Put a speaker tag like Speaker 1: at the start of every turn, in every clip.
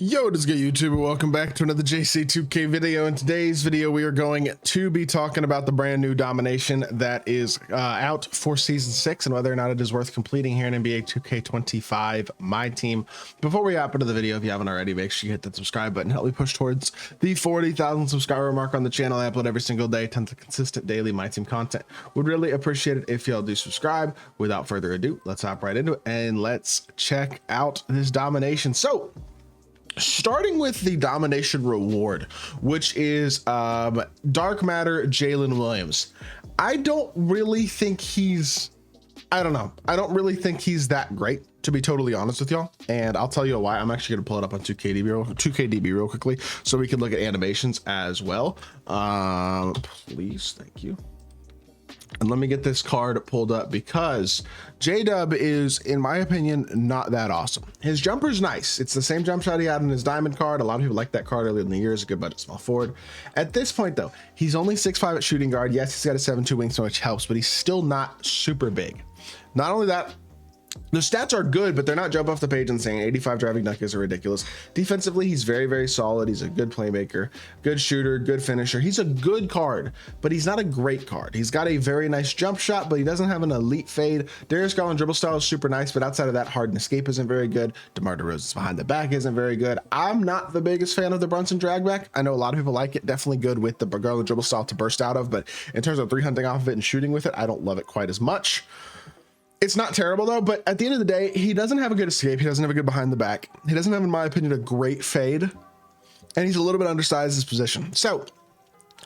Speaker 1: Yo, what is good, YouTube? Welcome back to another JC2K video. In today's video, we are going to be talking about the brand new Domination that is out for Season 6 and whether or not it is worth completing here in NBA 2K25 MyTEAM. Before we hop into the video, if you haven't already, make sure you hit that subscribe button. Help me push towards the 40,000 subscriber mark on the channel. I upload every single day, tons of consistent daily MyTEAM content. Would really appreciate it if y'all do subscribe. Without further ado, let's hop right into it and let's check out this Domination. So, starting with the Domination reward, which is Dark Matter Jalen Williams. I don't really think he's that great, to be totally honest with y'all, and I'll tell you why. I'm actually going to pull it up on 2KDB real quickly so we can look at animations as well. Please, thank you. And let me get this card pulled up because J-Dub is, in my opinion, not that awesome. His jumper's nice. It's the same jump shot he had in his diamond card. A lot of people like that card earlier in the year. It's a good budget small forward. At this point, though, he's only 6'5" at shooting guard. Yes, he's got a 7'2" wingspan, which helps, but he's still not super big. Not only that, the stats are good, but they're not jump off the page and saying 85 driving nuggets are ridiculous. Defensively, he's very, very solid. He's a good playmaker, good shooter, good finisher. He's a good card, but he's not a great card. He's got a very nice jump shot, but he doesn't have an elite fade. Darius Garland dribble style is super nice, but outside of that, hard and escape isn't very good. DeMar DeRozan's behind the back isn't very good. I'm not the biggest fan of the Brunson drag back. I know a lot of people like it. Definitely good with the Garland dribble style to burst out of, but in terms of 300 off of it and shooting with it, I don't love it quite as much. It's not terrible though, but at the end of the day, he doesn't have a good escape. He doesn't have a good behind the back. He doesn't have, in my opinion, a great fade, and he's a little bit undersized his position. So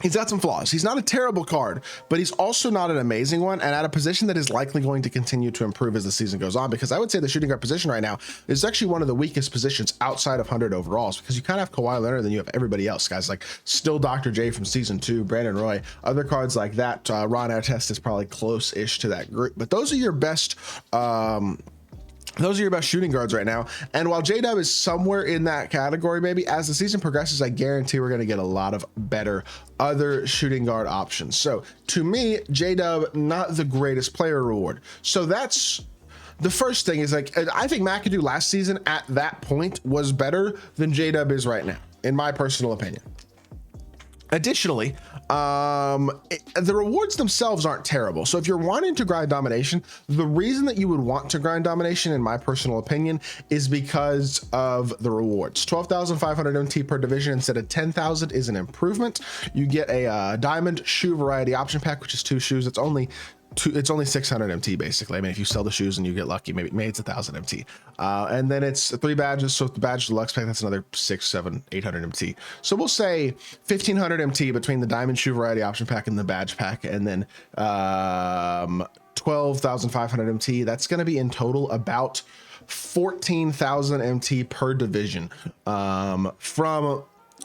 Speaker 1: he's got some flaws. He's not a terrible card, but he's also not an amazing one, and at a position that is likely going to continue to improve as the season goes on, because I would say the shooting guard position right now is actually one of the weakest positions outside of 100 overalls, because you kind of have Kawhi Leonard, then you have everybody else, guys like still Dr. J from season 2, Brandon Roy, other cards like that. Ron Artest is probably close-ish to that group, but those are your best shooting guards right now. And while J-Dub is somewhere in that category, maybe as the season progresses, I guarantee we're going to get a lot of better other shooting guard options. So to me, J-Dub, not the greatest player reward. So that's the first thing. Is like, I think McAdoo last season at that point was better than J-Dub is right now, in my personal opinion. Additionally, the rewards themselves aren't terrible. So if you're wanting to grind Domination, the reason that you would want to grind Domination, in my personal opinion, is because of the rewards. 12,500 MT per division instead of 10,000 is an improvement. You get a diamond shoe variety option pack, which is 2 shoes. It's only 600 MT basically. I mean, if you sell the shoes and you get lucky, maybe it's 1,000 MT. And then it's 3 badges. So the badge deluxe pack, that's another 600, 700, 800 MT. So we'll say 1,500 MT between the diamond shoe variety option pack and the badge pack, and then 12,500 MT. That's going to be in total about 14,000 MT per division from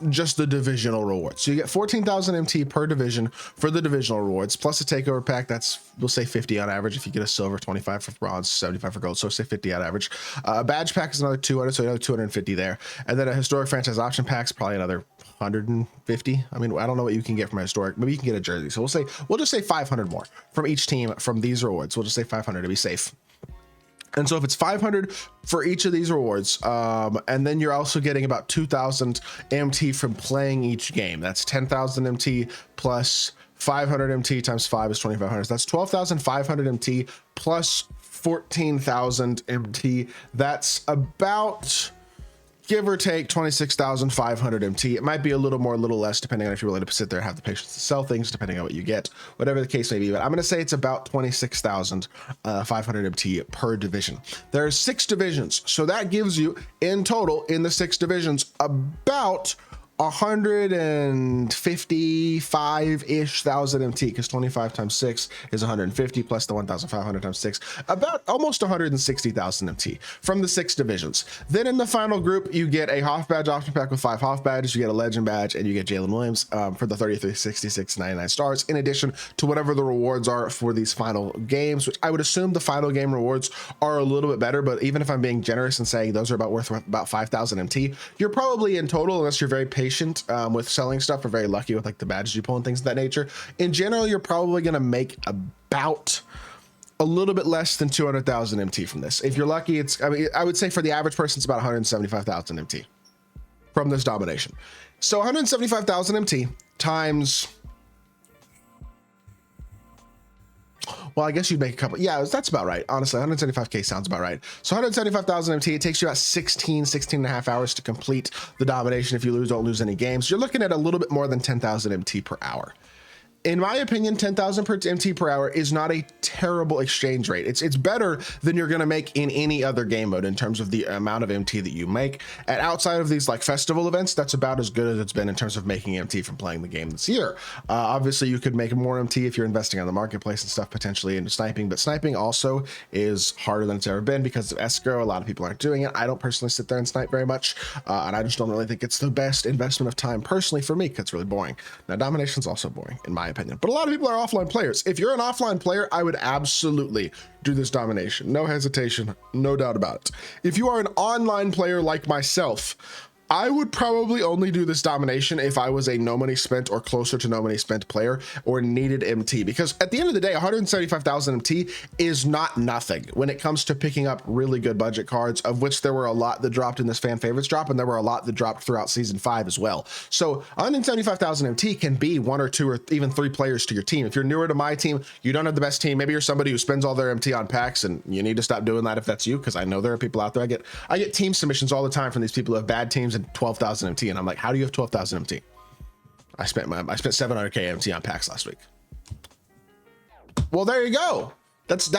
Speaker 1: just the divisional rewards. So you get 14,000 MT per division for the divisional rewards, plus a takeover pack. That's, we'll say 50 on average. If you get a silver, 25 for bronze, 75 for gold, so say 50 on average. Badge pack is another 200, so another 250 there. And then a historic franchise option pack is probably another 150. I mean, I don't know what you can get from a historic. Maybe you can get a jersey. So we'll just say 500 more from each team from these rewards. We'll just say 500 to be safe. And so if it's 500 for each of these rewards, and then you're also getting about 2,000 MT from playing each game. That's 10,000 MT plus 500 MT times 5 is 2,500. So that's 12,500 MT plus 14,000 MT. That's about, give or take, 26,500 MT. It might be a little more, a little less, depending on if you're willing to sit there and have the patience to sell things, depending on what you get, whatever the case may be. But I'm going to say it's about 26,500 MT per division. There are 6 divisions, so that gives you in total in the 6 divisions about 155-ish thousand MT, because 25 times 6 is 150 plus the 1,500 times 6, about almost 160,000 MT from the 6 divisions. Then in the final group, you get a Hoff badge option pack with 5 Hoff badges, you get a legend badge, and you get Jalen Williams for the 33, 66, 99 stars, in addition to whatever the rewards are for these final games, which I would assume the final game rewards are a little bit better. But even if I'm being generous and saying those are worth about 5,000 MT, you're probably in total, unless you're very patient with selling stuff, or very lucky with like the badges you pull and things of that nature, in general, you're probably going to make about a little bit less than 200,000 MT from this. If you're lucky, it's, I mean, I would say for the average person, it's about 175,000 MT. from this domination. So 175,000 MT times, well, I guess you'd make a couple. Yeah, that's about right. Honestly, 175K sounds about right. So 175,000 MT, it takes you about 16 and a half hours to complete the domination. If you lose, don't lose any games. You're looking at a little bit more than 10,000 MT per hour. In my opinion, 10,000 per MT per hour is not a terrible exchange rate. It's better than you're going to make in any other game mode in terms of the amount of MT that you make. And outside of these like festival events, that's about as good as it's been in terms of making MT from playing the game this year. Obviously, you could make more MT if you're investing on the marketplace and stuff, potentially into sniping, but sniping also is harder than it's ever been because of escrow. A lot of people aren't doing it. I don't personally sit there and snipe very much, and I just don't really think it's the best investment of time personally for me because it's really boring. Now, domination's also boring in my opinion. But a lot of people are offline players. If you're an offline player, I would absolutely do this domination. No hesitation, no doubt about it. If you are an online player like myself, I would probably only do this domination if I was a no money spent or closer to no money spent player or needed MT, because at the end of the day, 175,000 MT is not nothing when it comes to picking up really good budget cards, of which there were a lot that dropped in this fan favorites drop, and there were a lot that dropped throughout season 5 as well. So 175,000 MT can be 1 or 2 or even 3 players to your team. If you're newer to my team, you don't have the best team. Maybe you're somebody who spends all their MT on packs, and you need to stop doing that if that's you, because I know there are people out there. I get team submissions all the time from these people who have bad teams and 12,000 MT, and I'm like, how do you have 12,000 MT? I spent 700K MT on packs last week. Well, there you go. That's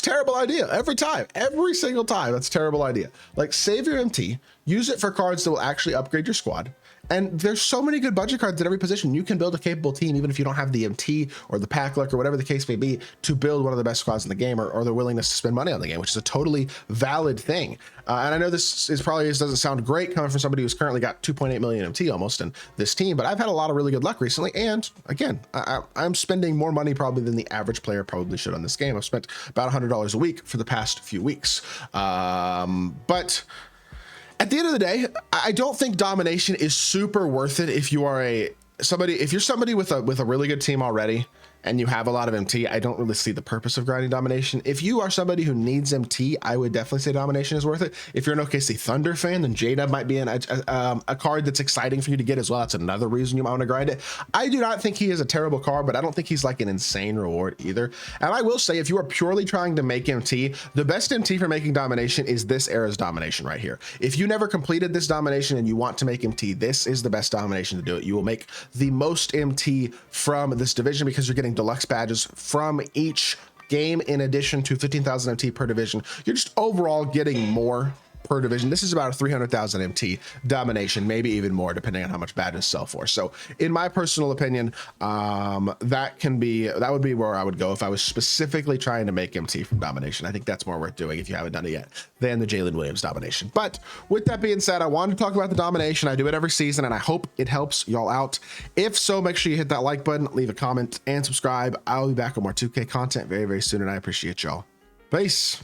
Speaker 1: terrible idea every single time. That's a terrible idea. Like, save your MT, use it for cards that will actually upgrade your squad. And there's so many good budget cards at every position. You can build a capable team, even if you don't have the MT or the pack luck or whatever the case may be, to build one of the best squads in the game, or the willingness to spend money on the game, which is a totally valid thing. And I know this doesn't sound great coming from somebody who's currently got 2.8 million MT almost in this team, but I've had a lot of really good luck recently. And again, I'm spending more money probably than the average player probably should on this game. I've spent about $100 a week for the past few weeks. But at the end of the day, I don't think domination is super worth it if you are somebody with a really good team already and you have a lot of MT. I don't really see the purpose of grinding domination. If you are somebody who needs MT, I would definitely say domination is worth it. If you're an OKC Thunder fan, then J-Dub might be a card that's exciting for you to get as well. That's another reason you might want to grind it. I do not think he is a terrible card, but I don't think he's like an insane reward either. And I will say, if you are purely trying to make MT, the best MT for making domination is this era's domination right here. If you never completed this domination and you want to make MT, this is the best domination to do it. You will make the most MT from this division because you're getting deluxe badges from each game in addition to 15,000 MT per division. You're just overall getting more per division. This is about a 300,000 MT domination, maybe even more depending on how much badges sell for. So in my personal opinion, that would be where I would go if I was specifically trying to make MT from domination. I think that's more worth doing if you haven't done it yet than the Jalen Williams domination. But with that being said, I wanted to talk about the domination. I do it every season and I hope it helps y'all out. If so, make sure you hit that like button, leave a comment, and subscribe. I'll be back with more 2K content very, very soon, and I appreciate y'all. Peace.